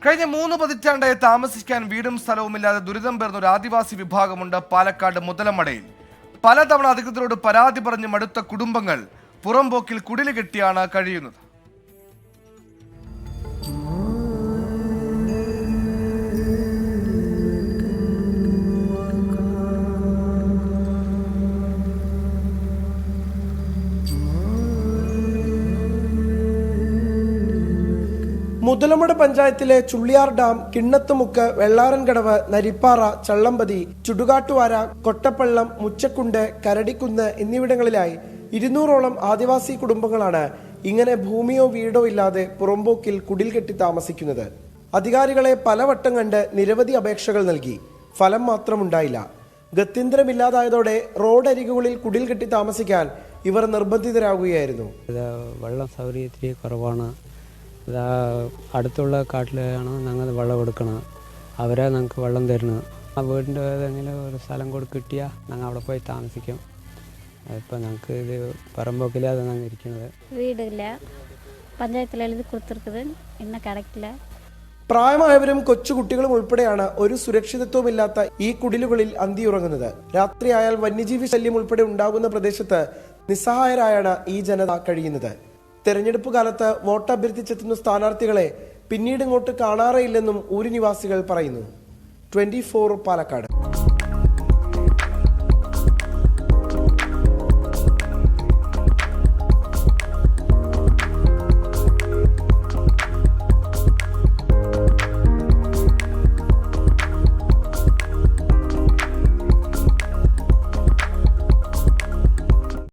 കഴിഞ്ഞ 3 പതിറ്റാണ്ടായി താമസിക്കാൻ വീടും സ്ഥലവുമില്ലാതെ ദുരിതം പേർന്ന ഒരു ആദിവാസി വിഭാഗമുണ്ട് പാലക്കാട് മുതലമടയിൽ. പലതവണ അധികൃതരോട് പരാതി പറഞ്ഞ് മടുത്ത കുടുംബങ്ങൾ പുറംപോക്കിൽ കുടില് കെട്ടിയാണ് കഴിയുന്നത്. മുതലമട പഞ്ചായത്തിലെ ചുള്ളിയാർ ഡാം, കിണ്ണത്തുമുക്ക്, വെള്ളാരൻകടവ്, നരിപ്പാറ, ചള്ളമ്പതി, ചുടുകാട്ടുവാര, കൊട്ടപ്പള്ളം, മുച്ചക്കുണ്ട്, കരടിക്കുന്ന് എന്നിവിടങ്ങളിലായി 200ഓളം ആദിവാസി കുടുംബങ്ങളാണ് ഇങ്ങനെ ഭൂമിയോ വീടോ ഇല്ലാതെ പുറംപോക്കിൽ കുടിൽ കെട്ടി താമസിക്കുന്നത്. അധികാരികളെ പലവട്ടം കണ്ട് നിരവധി അപേക്ഷകൾ നൽകി. ഫലം മാത്രമുണ്ടായില്ല. ഗത്യന്തരമില്ലാതായതോടെ റോഡരികുകളിൽ കുടിൽ കെട്ടി താമസിക്കാൻ ഇവർ നിർബന്ധിതരാകുകയായിരുന്നു. വെള്ളം സൗകര്യത്തിരി കുറവാണ്. അടുത്തുള്ള കാട്ടിലാണ് ഞങ്ങൾ വെള്ളം കൊടുക്കണം. അവരെ ഞങ്ങൾക്ക് വെള്ളം തരണം. ആ വീടിൻ്റെ ഏതെങ്കിലും ഒരു സ്ഥലം കിട്ടിയാൽ ഞങ്ങൾ അവിടെ പോയി താമസിക്കും. ഇപ്പം ഞങ്ങൾക്ക് ഇത് പറമ്പോക്കില്ലാതെ ഞങ്ങൾ ഇരിക്കുന്നത്. വീടില്ല, പഞ്ചായത്തിൽ എഴുതി കൊടുത്തിരിക്കുന്നത് ഇന്ന് കിടക്കില്ല. പ്രായമായവരും കൊച്ചുകുട്ടികളും ഉൾപ്പെടെയാണ് ഒരു സുരക്ഷിതത്വമില്ലാത്ത ഈ കുടിലുകളിൽ അന്തിയുറങ്ങുന്നത്. രാത്രിയായാൽ വന്യജീവി ശല്യം ഉൾപ്പെടെ ഉണ്ടാകുന്ന പ്രദേശത്ത് നിസ്സഹായരായാണ് ഈ ജനത കഴിയുന്നത്. തെരഞ്ഞെടുപ്പ് കാലത്ത് വോട്ട് അഭ്യർത്ഥിച്ചെത്തുന്ന സ്ഥാനാർത്ഥികളെ പിന്നീട് ഇങ്ങോട്ട് കാണാറേയില്ലെന്നും ഊരുനിവാസികൾ പറയുന്നു. 24 പാലക്കാട്.